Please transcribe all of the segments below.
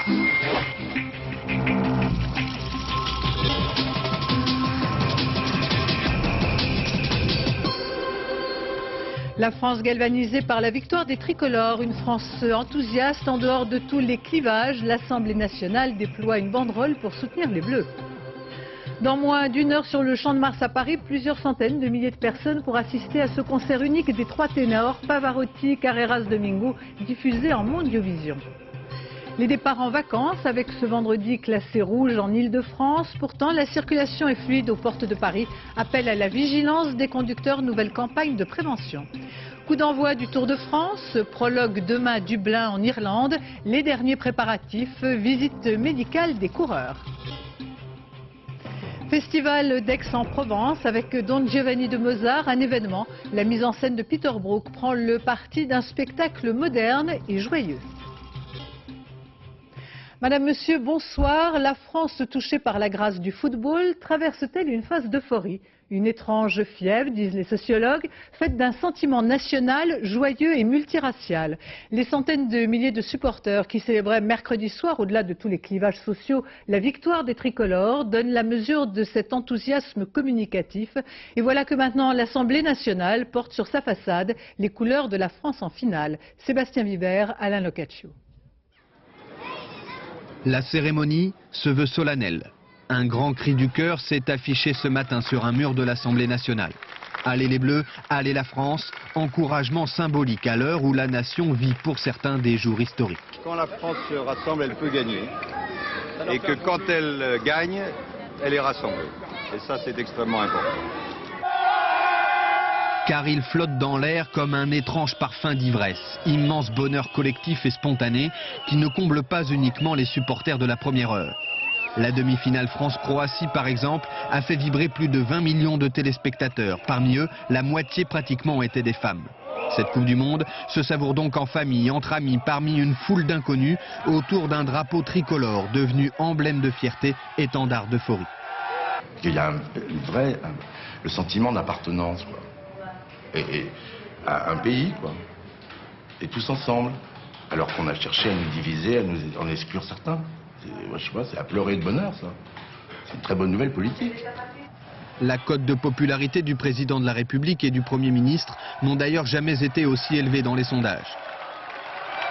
La France galvanisée par la victoire des tricolores, une France enthousiaste en dehors de tous les clivages. L'Assemblée nationale déploie une banderole pour soutenir les Bleus. Dans moins d'une heure sur le Champ de Mars à Paris, plusieurs centaines de milliers de personnes pour assister à ce concert unique des trois ténors, Pavarotti, Carreras, Domingo, diffusé en Mondiovision. Les départs en vacances avec ce vendredi classé rouge en Île-de-France. Pourtant, la circulation est fluide aux portes de Paris. Appel à la vigilance des conducteurs, nouvelle campagne de prévention. Coup d'envoi du Tour de France, prologue demain à Dublin en Irlande. Les derniers préparatifs, visite médicale des coureurs. Festival d'Aix-en-Provence avec Don Giovanni de Mozart, un événement. La mise en scène de Peter Brook prend le parti d'un spectacle moderne et joyeux. Madame, Monsieur, bonsoir. La France, touchée par la grâce du football, traverse-t-elle une phase d'euphorie? Une étrange fièvre, disent les sociologues, faite d'un sentiment national, joyeux et multiracial. Les centaines de milliers de supporters qui célébraient mercredi soir, au-delà de tous les clivages sociaux, la victoire des tricolores donnent la mesure de cet enthousiasme communicatif. Et voilà que maintenant l'Assemblée nationale porte sur sa façade les couleurs de la France en finale. Sébastien Vibert, Alain Locaccio. La cérémonie se veut solennelle. Un grand cri du cœur s'est affiché ce matin sur un mur de l'Assemblée nationale. Allez les Bleus, allez la France, encouragement symbolique à l'heure où la nation vit pour certains des jours historiques. Quand la France se rassemble, elle peut gagner. Et que quand elle gagne, elle est rassemblée. Et ça, c'est extrêmement important. Car il flotte dans l'air comme un étrange parfum d'ivresse. Immense bonheur collectif et spontané qui ne comble pas uniquement les supporters de la première heure. La demi-finale France-Croatie, par exemple, a fait vibrer plus de 20 millions de téléspectateurs. Parmi eux, la moitié pratiquement étaient des femmes. Cette Coupe du Monde se savoure donc en famille, entre amis, parmi une foule d'inconnus, autour d'un drapeau tricolore devenu emblème de fierté, étendard d'euphorie. Il y a le sentiment d'appartenance, quoi. Et à un pays, quoi. Et tous ensemble. Alors qu'on a cherché à nous diviser, à nous en exclure certains. Moi, je sais pas, c'est à pleurer de bonheur, ça. C'est une très bonne nouvelle politique. La cote de popularité du président de la République et du Premier ministre n'ont d'ailleurs jamais été aussi élevées dans les sondages.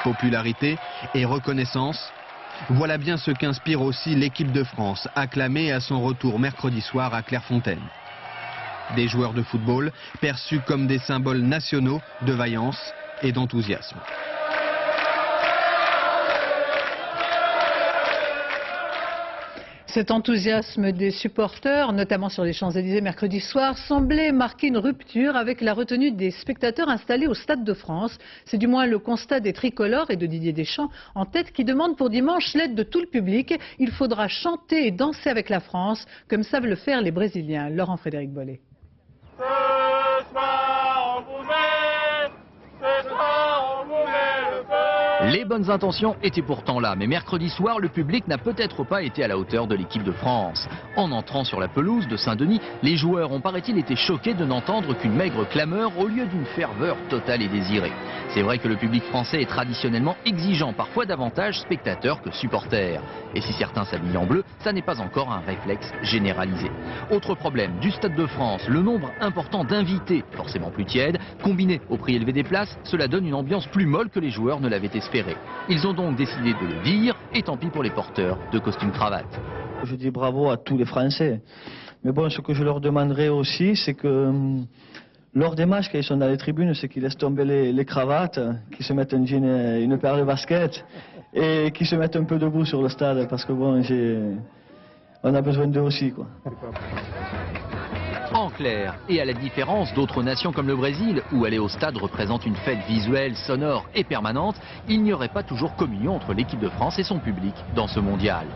Popularité et reconnaissance, voilà bien ce qu'inspire aussi l'équipe de France, acclamée à son retour mercredi soir à Clairefontaine. Des joueurs de football perçus comme des symboles nationaux de vaillance et d'enthousiasme. Cet enthousiasme des supporters, notamment sur les Champs-Élysées mercredi soir, semblait marquer une rupture avec la retenue des spectateurs installés au Stade de France. C'est du moins le constat des tricolores et de Didier Deschamps en tête qui demande pour dimanche l'aide de tout le public. Il faudra chanter et danser avec la France, comme savent le faire les Brésiliens. Laurent-Frédéric Bollet. Les bonnes intentions étaient pourtant là, mais mercredi soir, le public n'a peut-être pas été à la hauteur de l'équipe de France. En entrant sur la pelouse de Saint-Denis, les joueurs ont, paraît-il, été choqués de n'entendre qu'une maigre clameur au lieu d'une ferveur totale et désirée. C'est vrai que le public français est traditionnellement exigeant, parfois davantage spectateur que supporter. Et si certains s'habillent en bleu, ça n'est pas encore un réflexe généralisé. Autre problème, du Stade de France, le nombre important d'invités, forcément plus tiède, combiné au prix élevé des places, cela donne une ambiance plus molle que les joueurs ne l'avaient espéré. Ils ont donc décidé de le dire, et tant pis pour les porteurs de costumes cravates. Je dis bravo à tous les Français. Mais bon, ce que je leur demanderais aussi, c'est que lors des matchs, quand ils sont dans les tribunes, c'est qu'ils laissent tomber les cravates, qu'ils se mettent un jean et une paire de baskets, et qu'ils se mettent un peu debout sur le stade, parce que bon, on a besoin d'eux aussi, quoi. En clair, et à la différence d'autres nations comme le Brésil, où aller au stade représente une fête visuelle, sonore et permanente, il n'y aurait pas toujours communion entre l'équipe de France et son public dans ce mondial.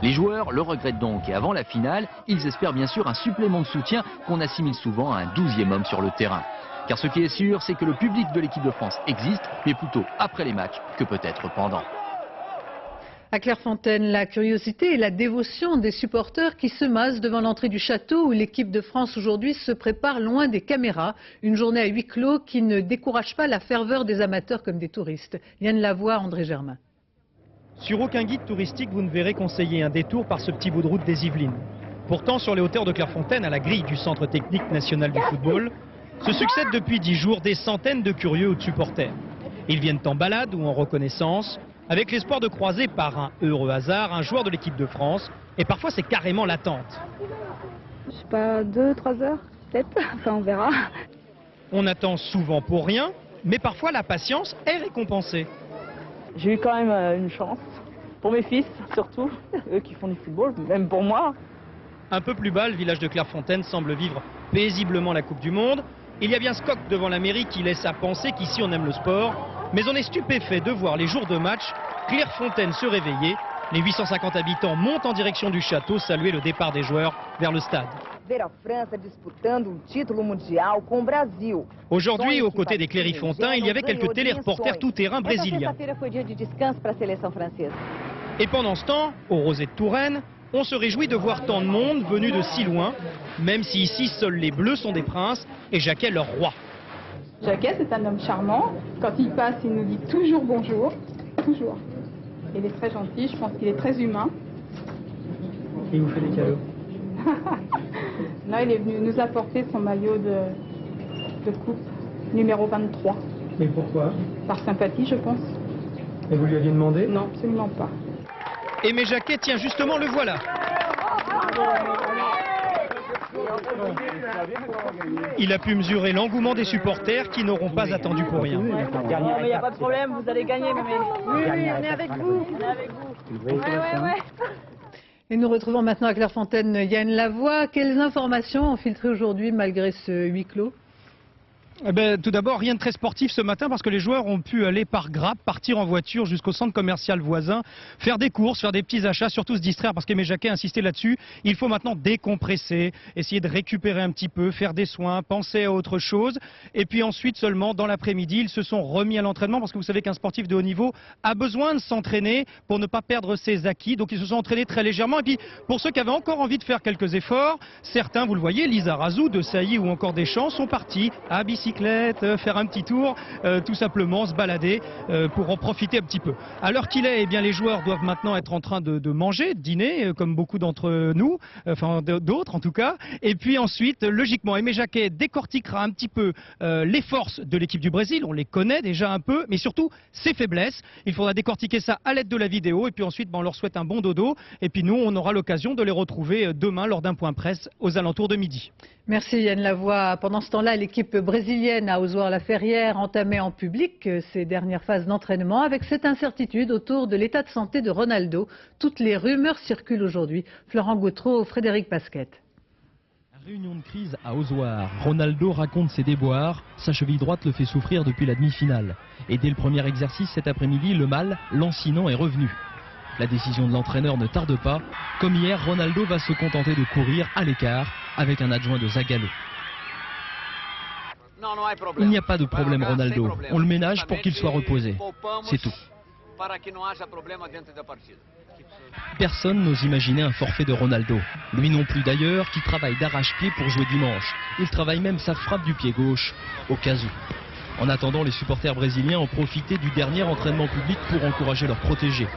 Les joueurs le regrettent donc et avant la finale, ils espèrent bien sûr un supplément de soutien qu'on assimile souvent à un 12e homme sur le terrain. Car ce qui est sûr, c'est que le public de l'équipe de France existe, mais plutôt après les matchs que peut-être pendant. À Clairefontaine, la curiosité et la dévotion des supporters qui se massent devant l'entrée du château où l'équipe de France aujourd'hui se prépare loin des caméras. Une journée à huis clos qui ne décourage pas la ferveur des amateurs comme des touristes. Yann Lavoie, André Germain. Sur aucun guide touristique, vous ne verrez conseiller un détour par ce petit bout de route des Yvelines. Pourtant, sur les hauteurs de Clairefontaine, à la grille du Centre technique national du football, se succèdent depuis 10 jours des centaines de curieux ou de supporters. Ils viennent en balade ou en reconnaissance, avec l'espoir de croiser par un heureux hasard un joueur de l'équipe de France. Et parfois, c'est carrément l'attente. Je sais pas, 2-3 heures, peut-être. Enfin, on verra. On attend souvent pour rien, mais parfois la patience est récompensée. J'ai eu quand même une chance. Pour mes fils, surtout, eux qui font du football, même pour moi. Un peu plus bas, le village de Clairefontaine semble vivre paisiblement la Coupe du Monde. Il y a bien ce coq devant la mairie qui laisse à penser qu'ici on aime le sport. Mais on est stupéfait de voir les jours de match Clairefontaine se réveiller. Les 850 habitants montent en direction du château saluer le départ des joueurs vers le stade. Aujourd'hui, aux côtés des Clérifontins, il y avait quelques téléreporters tout-terrain brésiliens. Et pendant ce temps, au Rosé de Touraine, on se réjouit de voir tant de monde venu de si loin, même si ici seuls les Bleus sont des princes et Jacquet leur roi. Jacquet, c'est un homme charmant. Quand il passe, il nous dit toujours bonjour. Toujours. Il est très gentil, je pense qu'il est très humain. Et il vous fait des cadeaux? Non, il est venu nous apporter son maillot de coupe numéro 23. Et pourquoi? Par sympathie, je pense. Et vous lui aviez demandé? Non, absolument pas. Aimé Jacquet, tiens, justement, le voilà. Il a pu mesurer l'engouement des supporters qui n'auront pas attendu pour rien. Non, mais il n'y a pas de problème, vous allez gagner, mais... Oui, on est avec vous. On est avec vous. Ouais. Et nous retrouvons maintenant à Clairefontaine Yann Lavoie. Quelles informations ont filtré aujourd'hui malgré ce huis clos? Tout d'abord, rien de très sportif ce matin parce que les joueurs ont pu aller par grappe, partir en voiture jusqu'au centre commercial voisin, faire des courses, faire des petits achats, surtout se distraire parce qu'Aimé Jacquet a insisté là-dessus. Il faut maintenant décompresser, essayer de récupérer un petit peu, faire des soins, penser à autre chose. Et puis ensuite seulement, dans l'après-midi, ils se sont remis à l'entraînement parce que vous savez qu'un sportif de haut niveau a besoin de s'entraîner pour ne pas perdre ses acquis. Donc ils se sont entraînés très légèrement. Et puis pour ceux qui avaient encore envie de faire quelques efforts, certains, vous le voyez, Lisa Razou, De Sailly ou encore Deschamps sont partis à bicyclette, faire un petit tour, tout simplement se balader pour en profiter un petit peu. À l'heure qu'il est, eh bien, les joueurs doivent maintenant être en train de manger, de dîner, comme beaucoup d'entre nous, enfin d'autres en tout cas. Et puis ensuite, logiquement, Aimé Jacquet décortiquera un petit peu les forces de l'équipe du Brésil, on les connaît déjà un peu, mais surtout ses faiblesses. Il faudra décortiquer ça à l'aide de la vidéo et puis ensuite on leur souhaite un bon dodo. Et puis nous, on aura l'occasion de les retrouver demain lors d'un point presse aux alentours de midi. Merci Yann Lavoie. Pendant ce temps-là, l'équipe brésilienne à Ozoir-la-Ferrière entamait en public ses dernières phases d'entraînement avec cette incertitude autour de l'état de santé de Ronaldo. Toutes les rumeurs circulent aujourd'hui. Florent Gautreau, Frédéric Pasquette. Réunion de crise à Ozoir. Ronaldo raconte ses déboires. Sa cheville droite le fait souffrir depuis la demi-finale. Et dès le premier exercice cet après-midi, le mal, lancinant, est revenu. La décision de l'entraîneur ne tarde pas. Comme hier, Ronaldo va se contenter de courir à l'écart avec un adjoint de Zagallo. Il n'y a pas de problème, Ronaldo. On le ménage pour qu'il soit reposé. C'est tout. Personne n'ose imaginer un forfait de Ronaldo. Lui non plus d'ailleurs, qui travaille d'arrache-pied pour jouer dimanche. Il travaille même sa frappe du pied gauche, au cas où. En attendant, les supporters brésiliens ont profité du dernier entraînement public pour encourager leurs protégés.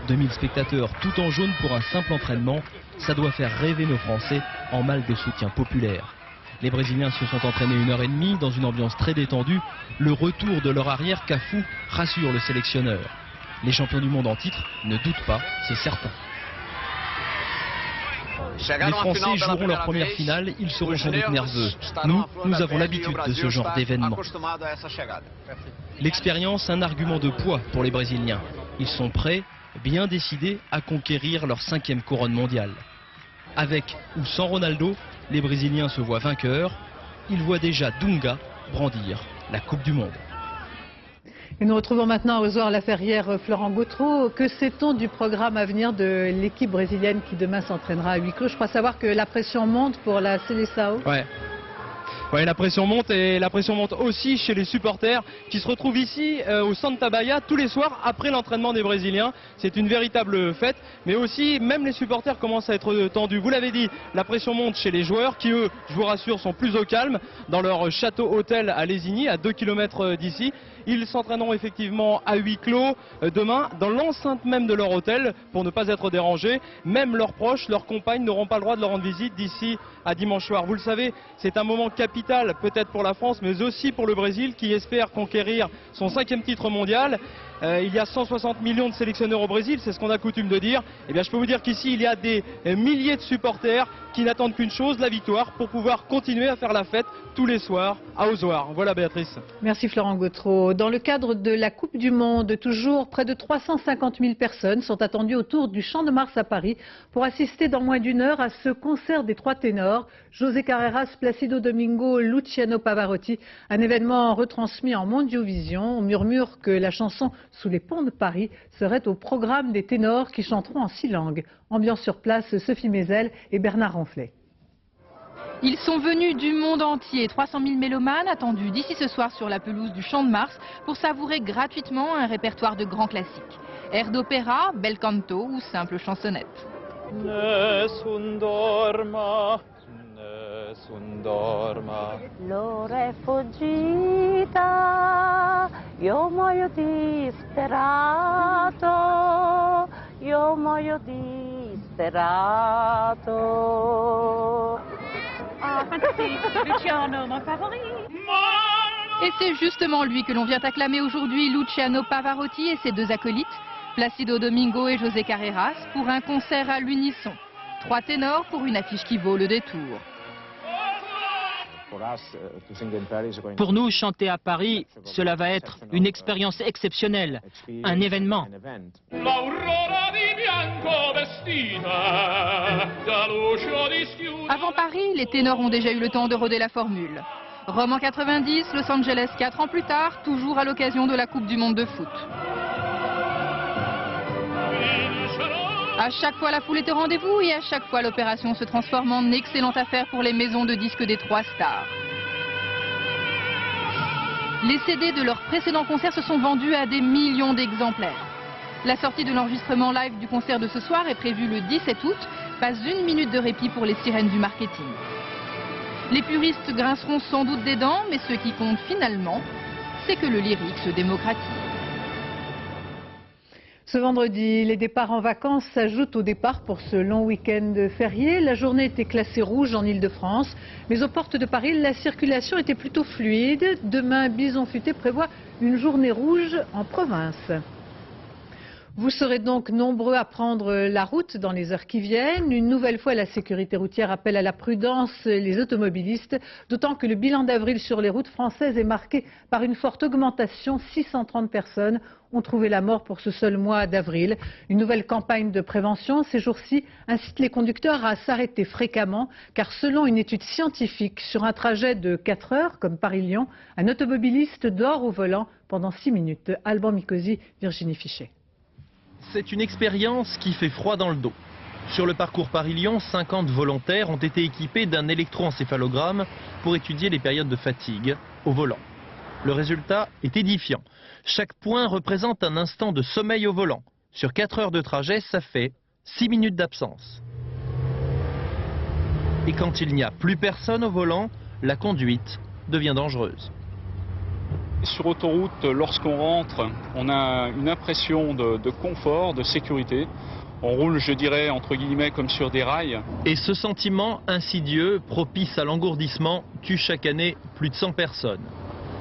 2000 spectateurs tout en jaune pour un simple entraînement, ça doit faire rêver nos Français en mal de soutien populaire. Les Brésiliens se sont entraînés 1h30 dans une ambiance très détendue. Le retour de leur arrière Cafu rassure le sélectionneur. Les champions du monde en titre ne doutent pas, c'est certain. Les Français joueront leur première finale, ils seront sans doute nerveux. Nous avons l'habitude de ce genre d'événement. L'expérience, un argument de poids pour les Brésiliens. Ils sont prêts, bien décidés à conquérir leur 5e couronne mondiale. Avec ou sans Ronaldo, les Brésiliens se voient vainqueurs. Ils voient déjà Dunga brandir la Coupe du Monde. Et nous retrouvons maintenant à Ozoir-la-Ferrière Florent Gautreau. Que sait-on du programme à venir de l'équipe brésilienne qui demain s'entraînera à huis clos? Je crois savoir que la pression monte pour la Seleção. Ouais. Ouais, la pression monte et la pression monte aussi chez les supporters qui se retrouvent ici au Santa Baia tous les soirs après l'entraînement des Brésiliens. C'est une véritable fête, mais aussi même les supporters commencent à être tendus. Vous l'avez dit, la pression monte chez les joueurs qui eux, je vous rassure, sont plus au calme dans leur château-hôtel à Lesigny, à 2 km d'ici. Ils s'entraîneront effectivement à huis clos demain dans l'enceinte même de leur hôtel pour ne pas être dérangés. Même leurs proches, leurs compagnes n'auront pas le droit de leur rendre visite d'ici à dimanche soir. Vous le savez, c'est un moment capital peut-être pour la France mais aussi pour le Brésil qui espère conquérir son 5e titre mondial. Il y a 160 millions de sélectionneurs au Brésil, c'est ce qu'on a coutume de dire. Eh bien, je peux vous dire qu'ici, il y a des milliers de supporters qui n'attendent qu'une chose, la victoire, pour pouvoir continuer à faire la fête tous les soirs à Ozoir. Voilà, Béatrice. Merci Florent Gautreau. Dans le cadre de la Coupe du Monde, toujours près de 350 000 personnes sont attendues autour du Champ de Mars à Paris pour assister dans moins d'une heure à ce concert des 3 ténors, José Carreras, Placido Domingo, Luciano Pavarotti, un événement retransmis en Mondiovision. On murmure que la chanson Sous les ponts de Paris serait au programme des ténors qui chanteront en 6 langues. Ambiance sur place, Sophie Mézel et Bernard Ronflet. Ils sont venus du monde entier, 300 000 mélomanes attendus d'ici ce soir sur la pelouse du Champ de Mars pour savourer gratuitement un répertoire de grands classiques. Airs d'opéra, bel canto ou simple chansonnette. Nessun dorma, nessun dorma. L'ora è fuggita, io muoio disperato, io muoio disperato. Ah, fantastique, Luciano, mon favori. Et c'est justement lui que l'on vient acclamer aujourd'hui, Luciano Pavarotti et ses 2 acolytes, Placido Domingo et José Carreras, pour un concert à l'unisson. 3 ténors pour une affiche qui vaut le détour. Pour nous, chanter à Paris, cela va être une expérience exceptionnelle, un événement. Avant Paris, les ténors ont déjà eu le temps de roder la formule. Rome en 90, Los Angeles 4 ans plus tard, toujours à l'occasion de la Coupe du Monde de foot. À chaque fois, la foule est au rendez-vous et à chaque fois, l'opération se transforme en excellente affaire pour les maisons de disques des 3 stars. Les CD de leurs précédents concerts se sont vendus à des millions d'exemplaires. La sortie de l'enregistrement live du concert de ce soir est prévue le 17 août, pas 1 minute de répit pour les sirènes du marketing. Les puristes grinceront sans doute des dents, mais ce qui compte finalement, c'est que le lyrique se démocratise. Ce vendredi, les départs en vacances s'ajoutent aux départs pour ce long week-end férié. La journée était classée rouge en Ile-de-France, mais aux portes de Paris, la circulation était plutôt fluide. Demain, Bison Futé prévoit une journée rouge en province. Vous serez donc nombreux à prendre la route dans les heures qui viennent. Une nouvelle fois, la sécurité routière appelle à la prudence les automobilistes, d'autant que le bilan d'avril sur les routes françaises est marqué par une forte augmentation. 630 personnes ont trouvé la mort pour ce seul mois d'avril. Une nouvelle campagne de prévention ces jours-ci incite les conducteurs à s'arrêter fréquemment, car selon une étude scientifique, sur un trajet de 4 heures, comme Paris-Lyon, un automobiliste dort au volant pendant 6 minutes. Alban Mikosi, Virginie Fichet. C'est une expérience qui fait froid dans le dos. Sur le parcours Paris-Lyon, 50 volontaires ont été équipés d'un électroencéphalogramme pour étudier les périodes de fatigue au volant. Le résultat est édifiant. Chaque point représente un instant de sommeil au volant. Sur 4 heures de trajet, ça fait 6 minutes d'absence. Et quand il n'y a plus personne au volant, la conduite devient dangereuse. Sur autoroute, lorsqu'on rentre, on a une impression de confort, de sécurité. On roule, je dirais, entre guillemets, comme sur des rails. Et ce sentiment insidieux, propice à l'engourdissement, tue chaque année plus de 100 personnes.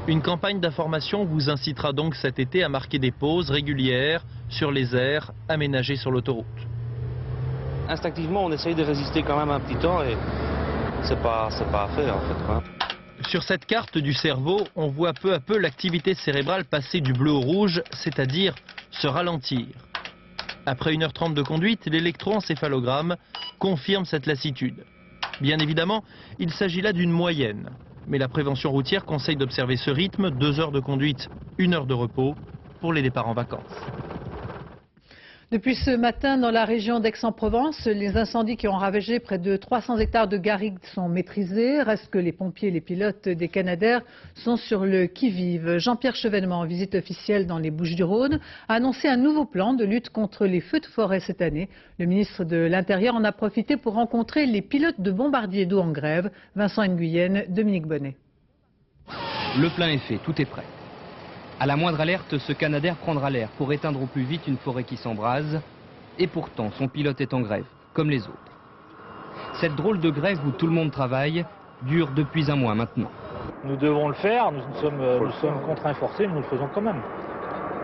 Une campagne d'information vous incitera donc cet été à marquer des pauses régulières sur les aires aménagées sur l'autoroute. Instinctivement, on essaye de résister quand même un petit temps et c'est pas à faire en fait, quoi. Sur cette carte du cerveau, on voit peu à peu l'activité cérébrale passer du bleu au rouge, c'est-à-dire se ralentir. Après 1h30 de conduite, l'électroencéphalogramme confirme cette lassitude. Bien évidemment, il s'agit là d'une moyenne. Mais la prévention routière conseille d'observer ce rythme, 2 heures de conduite, 1 heure de repos pour les départs en vacances. Depuis ce matin, dans la région d'Aix-en-Provence, les incendies qui ont ravagé près de 300 hectares de garrigues sont maîtrisés. Reste que les pompiers et les pilotes des Canadair sont sur le qui-vive. Jean-Pierre Chevènement, en visite officielle dans les Bouches-du-Rhône, a annoncé un nouveau plan de lutte contre les feux de forêt cette année. Le ministre de l'Intérieur en a profité pour rencontrer les pilotes de bombardiers d'eau en grève. Vincent Nguyen, Dominique Bonnet. Le plein est fait, tout est prêt. À la moindre alerte, ce Canadair prendra l'air pour éteindre au plus vite une forêt qui s'embrase. Et pourtant, son pilote est en grève, comme les autres. Cette drôle de grève où tout le monde travaille dure depuis un mois maintenant. Nous devons le faire, nous sommes contraints et forcés, mais nous le faisons quand même.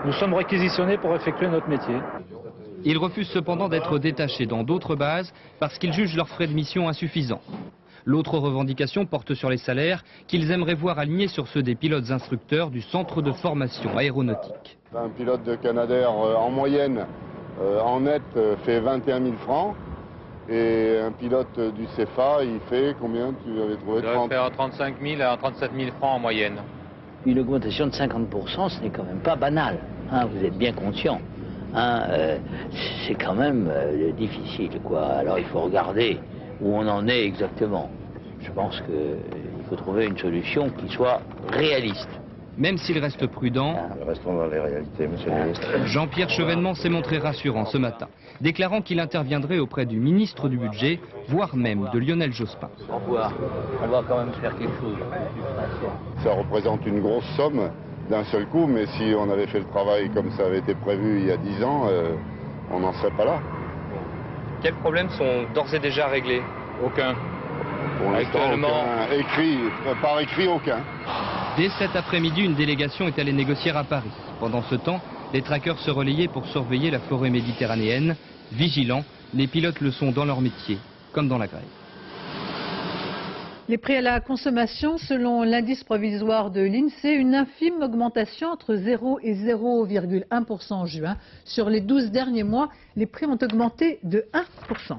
Nous sommes réquisitionnés pour effectuer notre métier. Ils refusent cependant d'être détachés dans d'autres bases parce qu'ils jugent leurs frais de mission insuffisants. L'autre revendication porte sur les salaires qu'ils aimeraient voir alignés sur ceux des pilotes instructeurs du centre de formation aéronautique. Un pilote de Canadair en moyenne, en net, fait 21 000 francs. Et un pilote du CFA, il fait combien? Tu avais trouvé? Il doit faire 35 000 à 37 000 francs en moyenne. Une augmentation de 50%, ce n'est quand même pas banal. Hein, vous êtes bien conscient. Hein, c'est quand même difficile, quoi. Alors il faut regarder où on en est exactement. Je pense qu'il faut trouver une solution qui soit réaliste. Même s'il reste prudent, restons dans les réalités, monsieur le ministre. Jean-Pierre Chevènement s'est montré rassurant ce matin, déclarant qu'il interviendrait auprès du ministre du Budget, voire même de Lionel Jospin. On va quand même faire quelque chose. Ça représente une grosse somme d'un seul coup, mais si on avait fait le travail comme ça avait été prévu il y a 10 ans, on n'en serait pas là. Quels problèmes sont d'ores et déjà réglés? Aucun. Pour l'instant, par écrit, aucun. Dès cet après-midi, une délégation est allée négocier à Paris. Pendant ce temps, les traqueurs se relayaient pour surveiller la forêt méditerranéenne. Vigilants, les pilotes le sont dans leur métier, comme dans la grève. Les prix à la consommation, selon l'indice provisoire de l'INSEE, une infime augmentation entre 0 et 0,1% en juin. Sur les 12 derniers mois, les prix ont augmenté de 1%.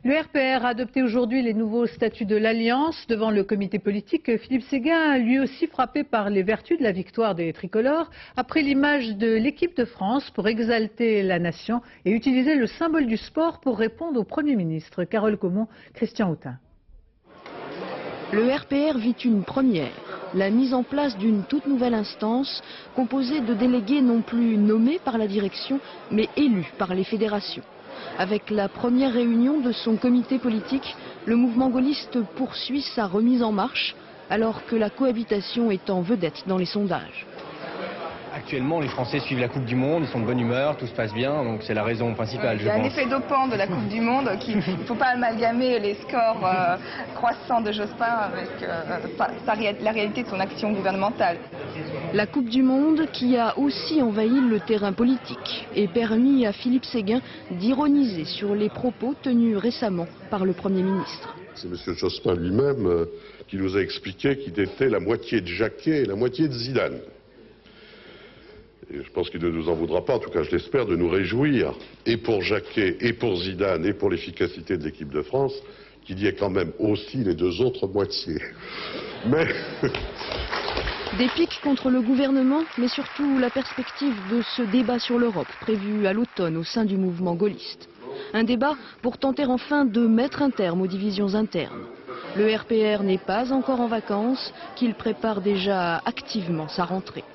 Le RPR a adopté aujourd'hui les nouveaux statuts de l'Alliance. Devant le comité politique, Philippe Séguin, lui aussi frappé par les vertus de la victoire des tricolores, a pris l'image de l'équipe de France pour exalter la nation et utiliser le symbole du sport pour répondre au Premier ministre. Carole Comon, Christian Houtin. Le RPR vit une première, la mise en place d'une toute nouvelle instance composée de délégués non plus nommés par la direction, mais élus par les fédérations. Avec la première réunion de son comité politique, le mouvement gaulliste poursuit sa remise en marche, alors que la cohabitation est en vedette dans les sondages. Actuellement, les Français suivent la Coupe du Monde, ils sont de bonne humeur, tout se passe bien, donc c'est la raison principale, je pense. Il y a un effet dopant de la Coupe du Monde, il ne faut pas amalgamer les scores croissants de Jospin avec la réalité de son action gouvernementale. La Coupe du Monde qui a aussi envahi le terrain politique et permis à Philippe Séguin d'ironiser sur les propos tenus récemment par le Premier ministre. C'est M. Jospin lui-même qui nous a expliqué qu'il était la moitié de Jacquet et la moitié de Zidane. Et je pense qu'il ne nous en voudra pas, en tout cas je l'espère, de nous réjouir, et pour Jacquet, et pour Zidane, et pour l'efficacité de l'équipe de France, qu'il y ait quand même aussi les deux autres moitiés. Mais... Des piques contre le gouvernement, mais surtout la perspective de ce débat sur l'Europe, prévu à l'automne au sein du mouvement gaulliste. Un débat pour tenter enfin de mettre un terme aux divisions internes. Le RPR n'est pas encore en vacances, qu'il prépare déjà activement sa rentrée.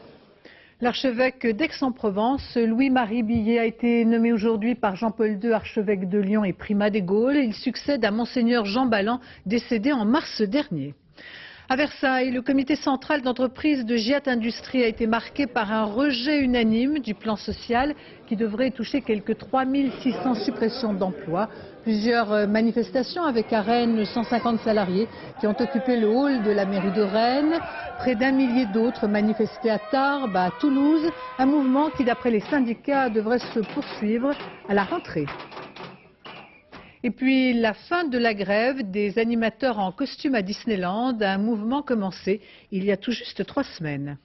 L'archevêque d'Aix-en-Provence, Louis-Marie Billet, a été nommé aujourd'hui par Jean-Paul II, archevêque de Lyon et primat des Gaules. Il succède à Monseigneur Jean Ballan, décédé en mars dernier. À Versailles, le comité central d'entreprise de Giat Industrie a été marqué par un rejet unanime du plan social qui devrait toucher quelques 3600 suppressions d'emplois. Plusieurs manifestations avec à Rennes 150 salariés qui ont occupé le hall de la mairie de Rennes. Près d'1 millier d'autres manifestaient à Tarbes, à Toulouse. Un mouvement qui, d'après les syndicats, devrait se poursuivre à la rentrée. Et puis la fin de la grève des animateurs en costume à Disneyland, un mouvement commencé il y a tout juste 3 semaines.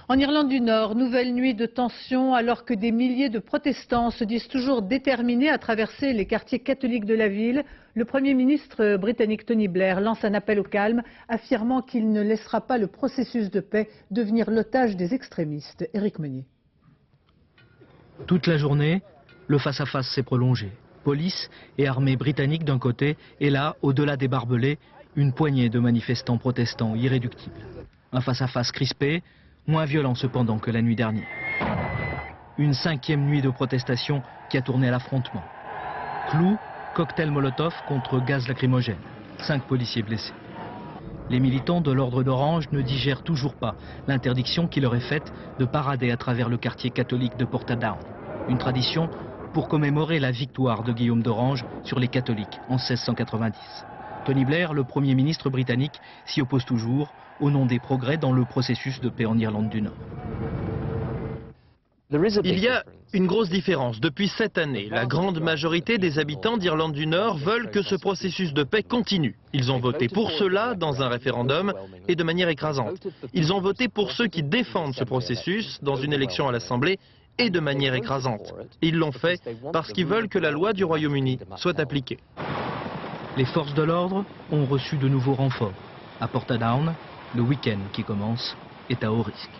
En Irlande du Nord, nouvelle nuit de tension alors que des milliers de protestants se disent toujours déterminés à traverser les quartiers catholiques de la ville. Le Premier ministre britannique Tony Blair lance un appel au calme, affirmant qu'il ne laissera pas le processus de paix devenir l'otage des extrémistes. Éric Meunier. Toute la journée, le face-à-face s'est prolongé. Police et armée britannique d'un côté, et là, au-delà des barbelés, une poignée de manifestants protestants irréductibles. Un face-à-face crispé, moins violent cependant que la nuit dernière. Une 5e nuit de protestation qui a tourné à l'affrontement. Clous, cocktail Molotov contre gaz lacrymogène. 5 policiers blessés. Les militants de l'Ordre d'Orange ne digèrent toujours pas l'interdiction qui leur est faite de parader à travers le quartier catholique de Portadown. Une tradition pour commémorer la victoire de Guillaume d'Orange sur les catholiques en 1690. Tony Blair, le Premier ministre britannique, s'y oppose toujours au nom des progrès dans le processus de paix en Irlande du Nord. Il y a une grosse différence. Depuis cette année, la grande majorité des habitants d'Irlande du Nord veulent que ce processus de paix continue. Ils ont voté pour cela dans un référendum et de manière écrasante. Ils ont voté pour ceux qui défendent ce processus dans une élection à l'Assemblée et de manière écrasante. Ils l'ont fait parce qu'ils veulent que la loi du Royaume-Uni soit appliquée. Les forces de l'ordre ont reçu de nouveaux renforts. À Portadown, le week-end qui commence est à haut risque.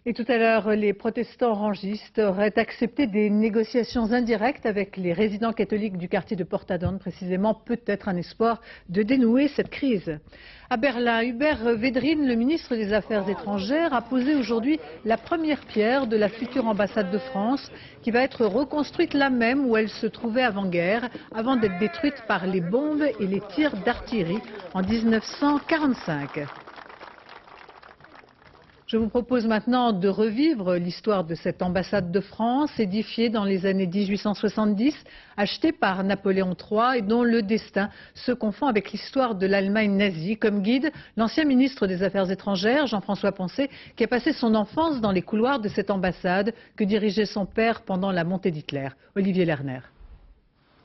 Et tout à l'heure, les protestants orangistes auraient accepté des négociations indirectes avec les résidents catholiques du quartier de Portadown, précisément, peut-être un espoir de dénouer cette crise. À Berlin, Hubert Védrine, le ministre des Affaires étrangères, a posé aujourd'hui la première pierre de la future ambassade de France, qui va être reconstruite là même où elle se trouvait avant-guerre, avant d'être détruite par les bombes et les tirs d'artillerie en 1945. Je vous propose maintenant de revivre l'histoire de cette ambassade de France, édifiée dans les années 1870, achetée par Napoléon III et dont le destin se confond avec l'histoire de l'Allemagne nazie. Comme guide, l'ancien ministre des Affaires étrangères, Jean-François Poncet, qui a passé son enfance dans les couloirs de cette ambassade que dirigeait son père pendant la montée d'Hitler. Olivier Lerner.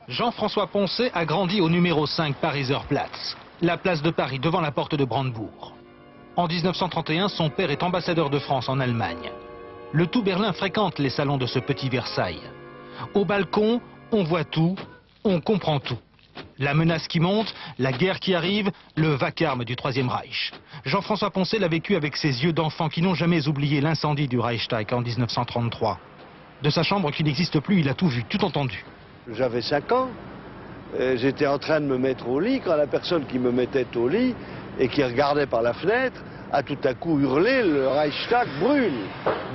Jean-François Poncet a grandi au numéro 5 Pariser Platz, la place de Paris devant la porte de Brandebourg. En 1931, son père est ambassadeur de France en Allemagne. Le tout Berlin fréquente les salons de ce petit Versailles. Au balcon, on voit tout, on comprend tout. La menace qui monte, la guerre qui arrive, le vacarme du Troisième Reich. Jean-François Poncet l'a vécu avec ses yeux d'enfant qui n'ont jamais oublié l'incendie du Reichstag en 1933. De sa chambre qui n'existe plus, il a tout vu, tout entendu. J'avais 5 ans. J'étais en train de me mettre au lit quand la personne qui me mettait au lit et qui regardait par la fenêtre a tout à coup hurlé « Le Reichstag brûle !»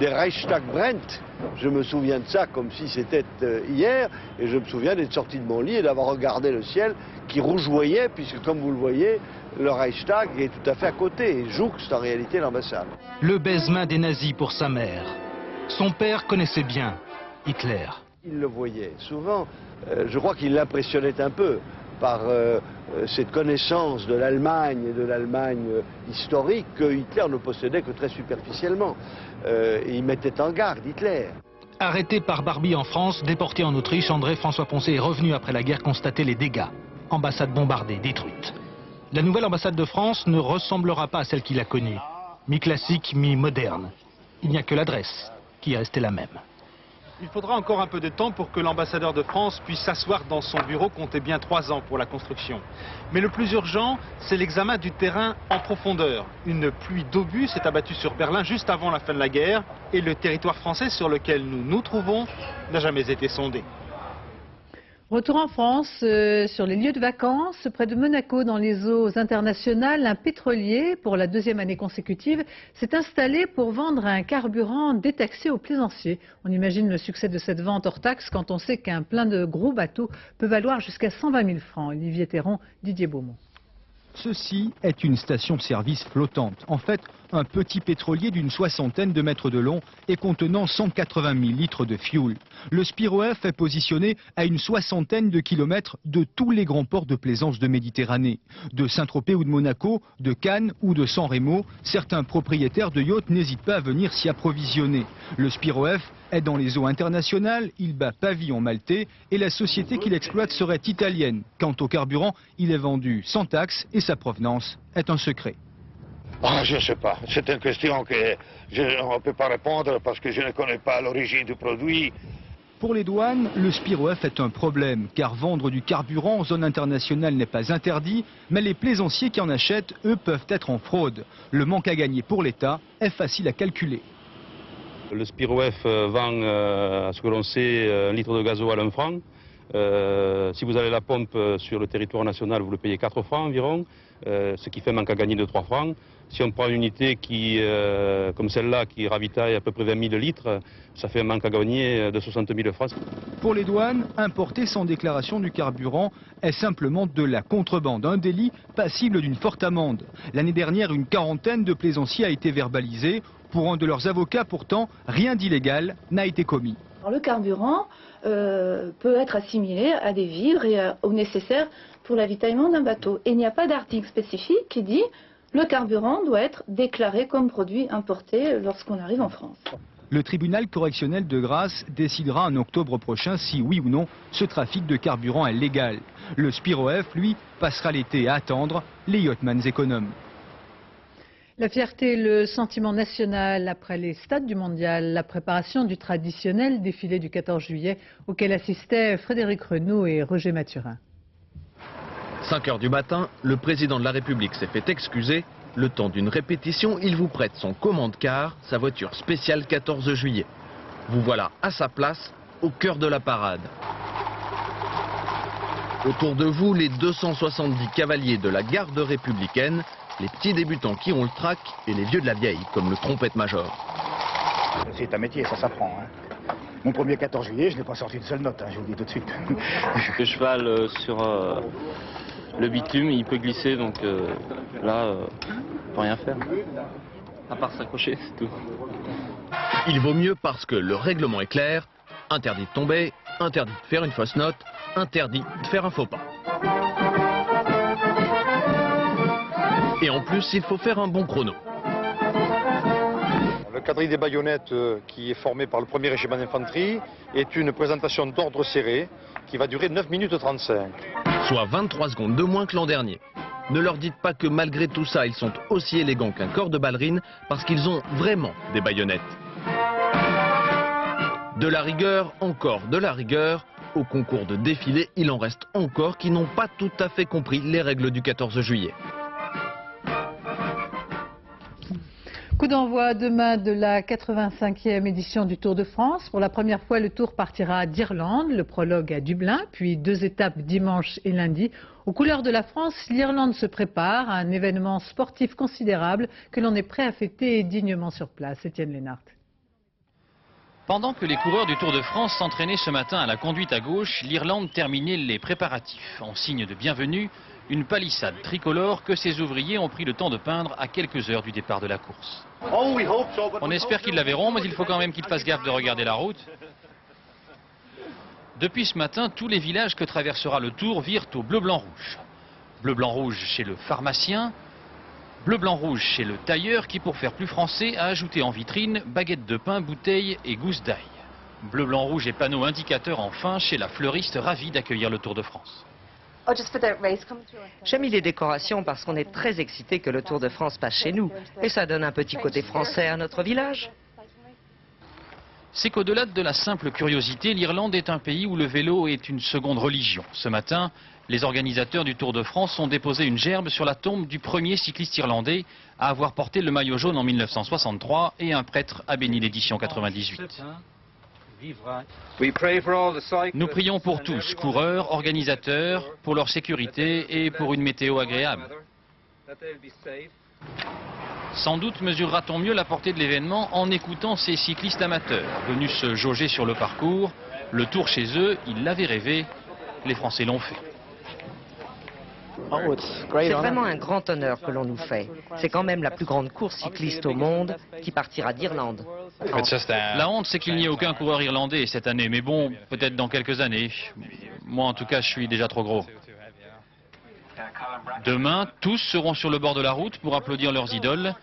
Des Reichstag brennt. Je me souviens de ça comme si c'était hier, et je me souviens d'être sorti de mon lit et d'avoir regardé le ciel qui rougeoyait, puisque comme vous le voyez, le Reichstag est tout à fait à côté, et jouxte en réalité l'ambassade. Le baise-main des nazis pour sa mère. Son père connaissait bien Hitler. Il le voyait souvent. Je crois qu'il l'impressionnait un peu par cette connaissance de l'Allemagne et de l'Allemagne historique que Hitler ne possédait que très superficiellement. Et il mettait en garde Hitler. Arrêté par Barbie en France, déporté en Autriche, André-François Poncet est revenu après la guerre constater les dégâts. Ambassade bombardée, détruite. La nouvelle ambassade de France ne ressemblera pas à celle qu'il a connue. Mi-classique, mi-moderne. Il n'y a que l'adresse qui est restée la même. Il faudra encore un peu de temps pour que l'ambassadeur de France puisse s'asseoir dans son bureau, comptez bien 3 ans pour la construction. Mais le plus urgent, c'est l'examen du terrain en profondeur. Une pluie d'obus s'est abattue sur Berlin juste avant la fin de la guerre et le territoire français sur lequel nous nous trouvons n'a jamais été sondé. Retour en France, sur les lieux de vacances, près de Monaco, dans les eaux internationales, un pétrolier, pour la 2e année consécutive, s'est installé pour vendre un carburant détaxé aux plaisanciers. On imagine le succès de cette vente hors taxe quand on sait qu'un plein de gros bateaux peut valoir jusqu'à 120 000 francs. Olivier Théron, Didier Beaumont. Ceci est une station-service flottante. En fait, un petit pétrolier d'une 60aine de mètres de long et contenant 180 000 litres de fioul. Le Spiroef est positionné à une 60aine de kilomètres de tous les grands ports de plaisance de Méditerranée. De Saint-Tropez ou de Monaco, de Cannes ou de San Remo, certains propriétaires de yachts n'hésitent pas à venir s'y approvisionner. Le Spiroef est dans les eaux internationales, il bat pavillon maltais et la société qui l'exploite serait italienne. Quant au carburant, il est vendu sans taxe et sa provenance est un secret. Ah, je ne sais pas. C'est une question qu'on ne peut pas répondre parce que je ne connais pas l'origine du produit. Pour les douanes, le Spiro F est un problème, car vendre du carburant en zone internationale n'est pas interdit, mais les plaisanciers qui en achètent, eux, peuvent être en fraude. Le manque à gagner pour l'État est facile à calculer. Le Spiro F vend, à ce que l'on sait, 1 litre de gasoil à 1 franc. Si vous avez la pompe sur le territoire national, vous le payez 4 francs environ, ce qui fait un manque à gagner de 3 francs. Si on prend une unité comme celle-là qui ravitaille à peu près 20 000 litres, ça fait un manque à gagner de 60 000 francs. Pour les douanes, importer sans déclaration du carburant est simplement de la contrebande, un délit passible d'une forte amende. L'année dernière, une quarantaine de plaisanciers a été verbalisée. Pour un de leurs avocats, pourtant, rien d'illégal n'a été commis. Alors, le carburant peut être assimilé à des vivres et au nécessaire pour l'avitaillement d'un bateau. Et il n'y a pas d'article spécifique qui dit le carburant doit être déclaré comme produit importé lorsqu'on arrive en France. Le tribunal correctionnel de Grasse décidera en octobre prochain si, oui ou non, ce trafic de carburant est légal. Le Spiro F, lui, passera l'été à attendre les yachtmans économes. La fierté et le sentiment national après les stades du mondial, la préparation du traditionnel défilé du 14 juillet auquel assistaient Frédéric Renaud et Roger Mathurin. 5 h du matin, le président de la République s'est fait excuser. Le temps d'une répétition, il vous prête son commande-car, sa voiture spéciale 14 juillet. Vous voilà à sa place, au cœur de la parade. Autour de vous, les 270 cavaliers de la garde républicaine, les petits débutants qui ont le trac et les vieux de la vieille, comme le trompette-major. C'est un métier, ça s'apprend. Hein. Mon premier 14 juillet, je n'ai pas sorti une seule note, hein, je vous le dis tout de suite. Le cheval sur le bitume, il peut glisser, donc là, on peut rien faire. À part s'accrocher, c'est tout. Il vaut mieux parce que le règlement est clair. Interdit de tomber, interdit de faire une fausse note, interdit de faire un faux pas. Et en plus, il faut faire un bon chrono. Le quadrille des baïonnettes qui est formé par le 1er régiment d'infanterie est une présentation d'ordre serré qui va durer 9 minutes 35. Soit 23 secondes de moins que l'an dernier. Ne leur dites pas que malgré tout ça, ils sont aussi élégants qu'un corps de ballerine parce qu'ils ont vraiment des baïonnettes. De la rigueur, encore de la rigueur. Au concours de défilé, il en reste encore qui n'ont pas tout à fait compris les règles du 14 juillet. Coup d'envoi demain de la 85e édition du Tour de France. Pour la première fois, le Tour partira d'Irlande, le prologue à Dublin, puis 2 étapes dimanche et lundi. Aux couleurs de la France, l'Irlande se prépare à un événement sportif considérable que l'on est prêt à fêter dignement sur place. Étienne Lénart. Pendant que les coureurs du Tour de France s'entraînaient ce matin à la conduite à gauche, l'Irlande terminait les préparatifs. En signe de bienvenue, une palissade tricolore que ses ouvriers ont pris le temps de peindre à quelques heures du départ de la course. On espère qu'ils la verront, mais il faut quand même qu'ils fassent gaffe de regarder la route. Depuis ce matin, tous les villages que traversera le Tour virent au bleu-blanc-rouge. Bleu-blanc-rouge chez le pharmacien, bleu-blanc-rouge chez le tailleur qui, pour faire plus français, a ajouté en vitrine baguettes de pain, bouteilles et gousses d'ail. Bleu-blanc-rouge et panneaux indicateurs enfin chez la fleuriste ravie d'accueillir le Tour de France. J'ai mis les décorations parce qu'on est très excités que le Tour de France passe chez nous. Et ça donne un petit côté français à notre village. C'est qu'au-delà de la simple curiosité, l'Irlande est un pays où le vélo est une seconde religion. Ce matin, les organisateurs du Tour de France ont déposé une gerbe sur la tombe du premier cycliste irlandais à avoir porté le maillot jaune en 1963 et un prêtre a béni l'édition 98. Nous prions pour tous, coureurs, organisateurs, pour leur sécurité et pour une météo agréable. Sans doute mesurera-t-on mieux la portée de l'événement en écoutant ces cyclistes amateurs venus se jauger sur le parcours. Le Tour chez eux, ils l'avaient rêvé, les Français l'ont fait. C'est vraiment un grand honneur que l'on nous fait. C'est quand même la plus grande course cycliste au monde qui partira d'Irlande. La honte, c'est qu'il n'y ait aucun coureur irlandais cette année. Mais bon, peut-être dans quelques années. Moi, en tout cas, je suis déjà trop gros. Demain, tous seront sur le bord de la route pour applaudir leurs idoles.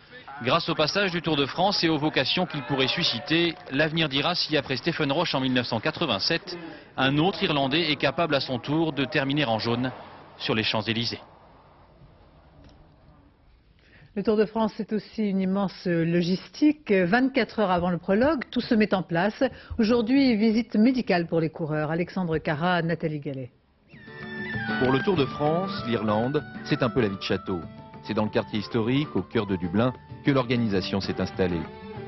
Grâce au passage du Tour de France et aux vocations qu'il pourrait susciter, l'avenir dira si, après Stephen Roche en 1987, un autre Irlandais est capable à son tour de terminer en jaune sur les Champs-Élysées. Le Tour de France, c'est aussi une immense logistique. 24 heures avant le prologue, tout se met en place. Aujourd'hui, visite médicale pour les coureurs. Alexandre Cara, Nathalie Gallet. Pour le Tour de France, l'Irlande, c'est un peu la vie de château. C'est dans le quartier historique, au cœur de Dublin, que l'organisation s'est installée.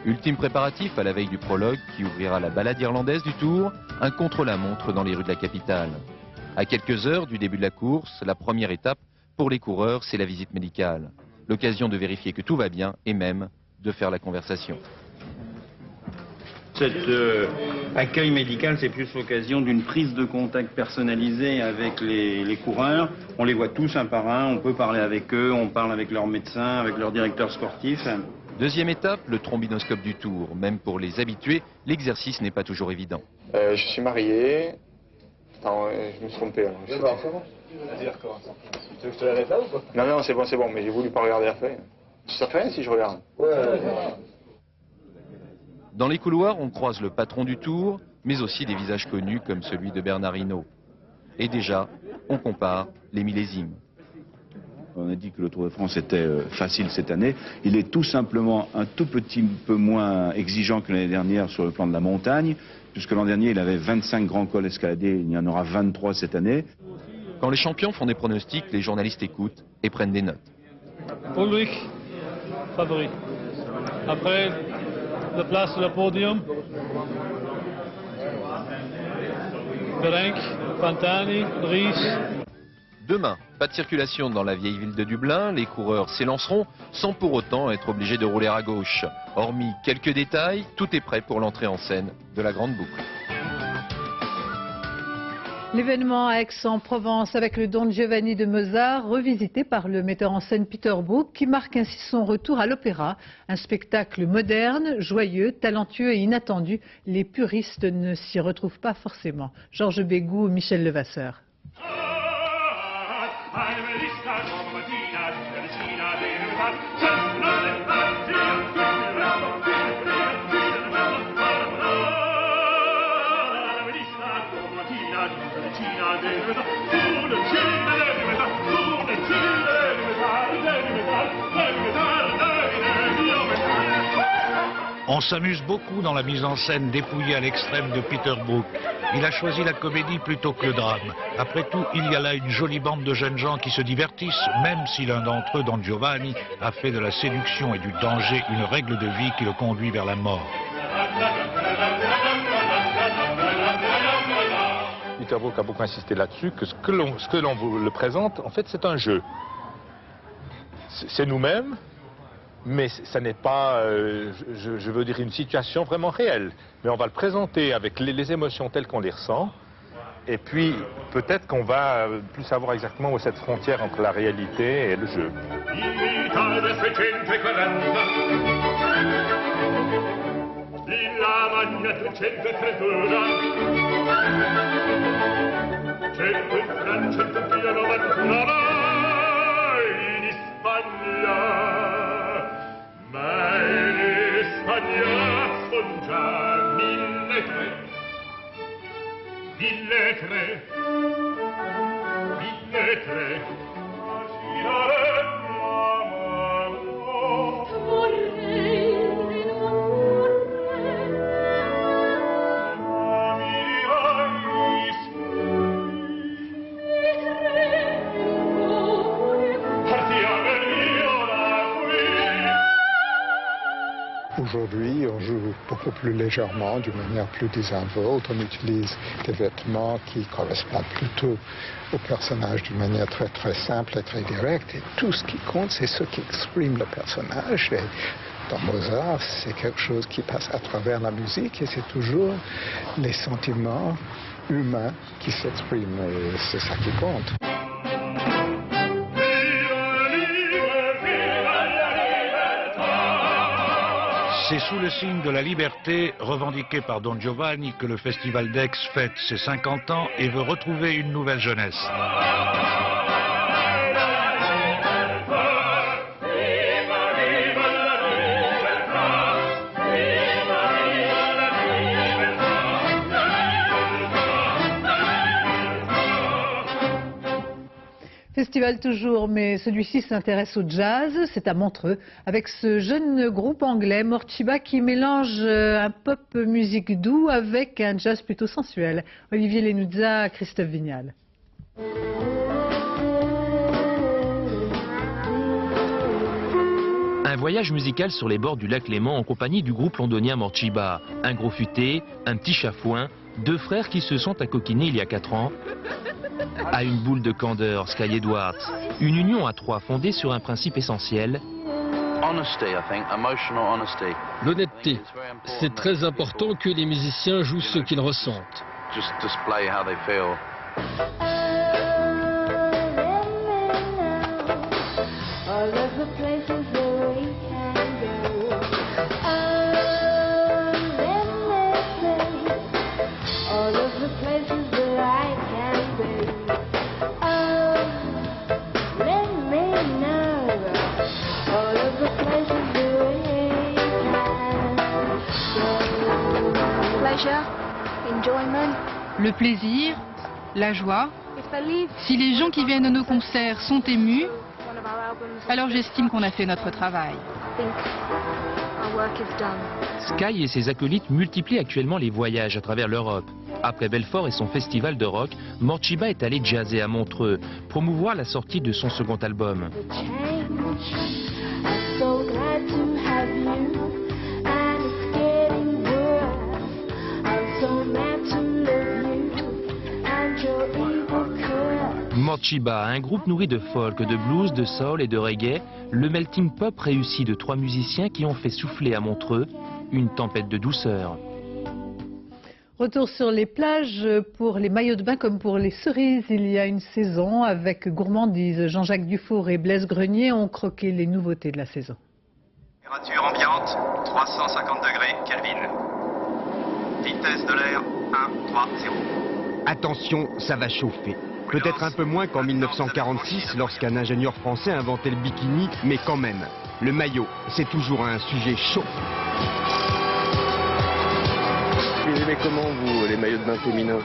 Ultime préparatif à la veille du prologue qui ouvrira la balade irlandaise du Tour, un contre-la-montre dans les rues de la capitale. À quelques heures du début de la course, la première étape pour les coureurs, c'est la visite médicale. L'occasion de vérifier que tout va bien et même de faire la conversation. Cet accueil médical, c'est plus l'occasion d'une prise de contact personnalisée avec les coureurs. On les voit tous un par un, on peut parler avec eux, on parle avec leurs médecins, avec leurs directeurs sportifs. Deuxième étape, le trombinoscope du Tour. Même pour les habitués, l'exercice n'est pas toujours évident. Je suis marié. Attends, je me suis trompé. C'est bon. Tu veux que je te l'arrête là ou quoi? Non, c'est bon, mais j'ai voulu pas regarder la feuille. Ça fait rien si je regarde. Ouais. Dans les couloirs, on croise le patron du Tour, mais aussi des visages connus comme celui de Bernard Hinault. Et déjà, on compare les millésimes. On a dit que le Tour de France était facile cette année. Il est tout simplement un tout petit peu moins exigeant que l'année dernière sur le plan de la montagne, puisque l'an dernier, il avait 25 grands cols escaladés, il y en aura 23 cette année. Quand les champions font des pronostics, les journalistes écoutent et prennent des notes. Ulrich, favori. Après, la place sur le podium. Berenc, Pantani, Ries. Demain, pas de circulation dans la vieille ville de Dublin, les coureurs s'élanceront sans pour autant être obligés de rouler à gauche. Hormis quelques détails, tout est prêt pour l'entrée en scène de la Grande Boucle. L'événement à Aix-en-Provence avec le Don Giovanni de Mozart, revisité par le metteur en scène Peter Brook, qui marque ainsi son retour à l'opéra. Un spectacle moderne, joyeux, talentueux et inattendu. Les puristes ne s'y retrouvent pas forcément. Georges Bégou, Michel Levasseur. On s'amuse beaucoup dans la mise en scène dépouillée à l'extrême de Peter Brook. Il a choisi la comédie plutôt que le drame. Après tout, il y a là une jolie bande de jeunes gens qui se divertissent, même si l'un d'entre eux, Don Giovanni, a fait de la séduction et du danger une règle de vie qui le conduit vers la mort. Peter Brook a beaucoup insisté là-dessus, que ce que l'on vous le présente, en fait, c'est un jeu. C'est nous-mêmes, mais ça n'est pas, je veux dire, une situation vraiment réelle. Mais on va le présenter avec les émotions telles qu'on les ressent. Et puis, peut-être qu'on va plus savoir exactement où est cette frontière entre la réalité et le jeu. Aujourd'hui, on joue beaucoup plus légèrement, d'une manière plus désinvolte. On utilise des vêtements qui correspondent plutôt au personnage d'une manière très très simple et très directe. Et tout ce qui compte, c'est ce qui exprime le personnage. Et dans Mozart, c'est quelque chose qui passe à travers la musique et c'est toujours les sentiments humains qui s'expriment. Et c'est ça qui compte. C'est sous le signe de la liberté revendiquée par Don Giovanni que le Festival d'Aix fête ses 50 ans et veut retrouver une nouvelle jeunesse. Festival toujours, mais celui-ci s'intéresse au jazz. C'est à Montreux, avec ce jeune groupe anglais, Morcheeba, qui mélange un pop musique doux avec un jazz plutôt sensuel. Olivier Lenuzza, Christophe Vignal. Un voyage musical sur les bords du lac Léman en compagnie du groupe londonien Morcheeba. Un gros futé, un petit chafouin, deux frères qui se sont accoquinés il y a 4 ans à une boule de candeur, Sky Edwards. Une union à 3 fondée sur un principe essentiel. L'honnêteté. C'est très important que les musiciens jouent ce qu'ils ressentent. Le plaisir, la joie. Si les gens qui viennent à nos concerts sont émus, alors j'estime qu'on a fait notre travail. Sky et ses acolytes multiplient actuellement les voyages à travers l'Europe. Après Belfort et son festival de rock, Morcheeba est allé jazzer à Montreux, promouvoir la sortie de son second album. Morcheeba, un groupe nourri de folk, de blues, de soul et de reggae, le melting pop réussi de 3 musiciens qui ont fait souffler à Montreux une tempête de douceur. Retour sur les plages pour les maillots de bain comme pour les cerises il y a une saison avec gourmandise. Jean-Jacques Dufour et Blaise Grenier ont croqué les nouveautés de la saison. Température ambiante, 350 degrés Kelvin. Vitesse de l'air, 1,30. Attention, ça va chauffer. Peut-être un peu moins qu'en 1946 lorsqu'un ingénieur français inventait le bikini, mais quand même, le maillot, c'est toujours un sujet chaud. Vous aimez comment, vous, les maillots de bain féminins?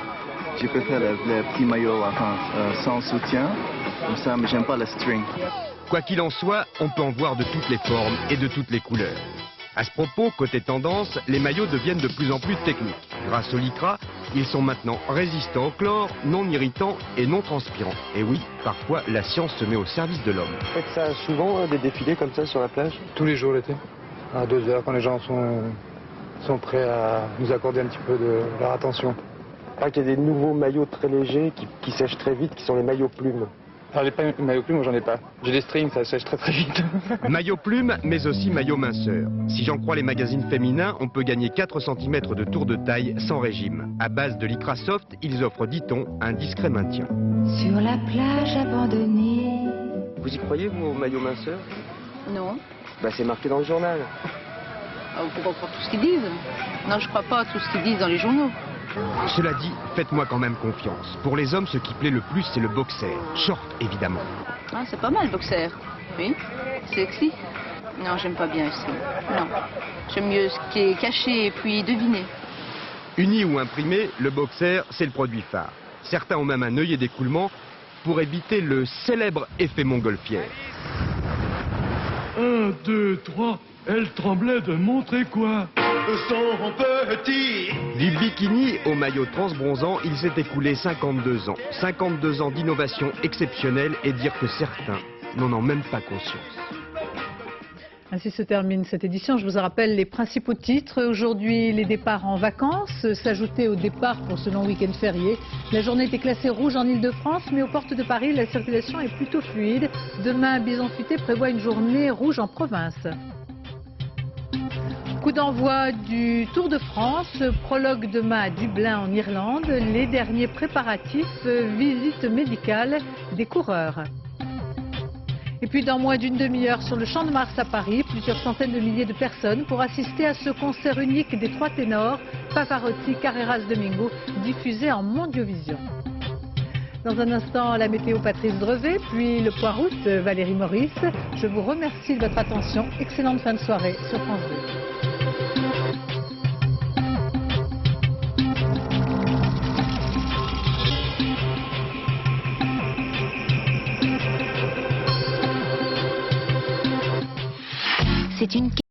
Je préfère les petits maillots sans soutien, comme ça, mais j'aime pas la string. Quoi qu'il en soit, on peut en voir de toutes les formes et de toutes les couleurs. À ce propos, côté tendance, les maillots deviennent de plus en plus techniques. Grâce au lycra, ils sont maintenant résistants au chlore, non irritants et non transpirants. Et oui, parfois, la science se met au service de l'homme. Vous faites ça souvent, des défilés comme ça sur la plage? Tous les jours l'été, à 2 heures, quand les gens sont prêts à nous accorder un petit peu de leur attention. Ah, qu'il y a des nouveaux maillots très légers qui sèchent très vite, qui sont les maillots plumes. Alors, j'ai pas une maillot plume, moi j'en ai pas. J'ai des strings, ça sèche très vite. Maillot plume, mais aussi maillot minceur. Si j'en crois les magazines féminins, on peut gagner 4 cm de tour de taille sans régime. À base de lycra soft, ils offrent, dit-on, un discret maintien. Sur la plage abandonnée. Vous y croyez, vous, au maillot minceur? Non. Bah, c'est marqué dans le journal. Ah, vous pouvez pas croire tout ce qu'ils disent. Non, je crois pas à tout ce qu'ils disent dans les journaux. Cela dit, faites-moi quand même confiance. Pour les hommes, ce qui plaît le plus, c'est le boxer. Short, évidemment. Ah, c'est pas mal, le boxer. Oui, sexy. Non, j'aime pas bien ici. Non. J'aime mieux ce qui est caché et puis deviné. Uni ou imprimé, le boxer, c'est le produit phare. Certains ont même un œillet d'écoulement pour éviter le célèbre effet montgolfière. 1, 2, 3, elle tremblait de montrer quoi? Son petit. Du bikini au maillot transbronzant, il s'est écoulé 52 ans. 52 ans d'innovation exceptionnelle et dire que certains n'en ont même pas conscience. Ainsi se termine cette édition. Je vous rappelle les principaux titres. Aujourd'hui, les départs en vacances s'ajoutaient au départ pour ce long week-end férié. La journée était classée rouge en Ile-de-France, mais aux portes de Paris, la circulation est plutôt fluide. Demain, Bison Futé prévoit une journée rouge en province. Coup d'envoi du Tour de France, prologue demain à Dublin en Irlande, les derniers préparatifs, visite médicale des coureurs. Et puis dans moins d'une demi-heure sur le Champ de Mars à Paris, plusieurs centaines de milliers de personnes pour assister à ce concert unique des 3 ténors, Pavarotti, Carreras Domingo, diffusé en Mondiovision. Dans un instant, la météo Patrice Drevet, puis le point route Valérie Maurice. Je vous remercie de votre attention. Excellente fin de soirée sur France 2. C'est une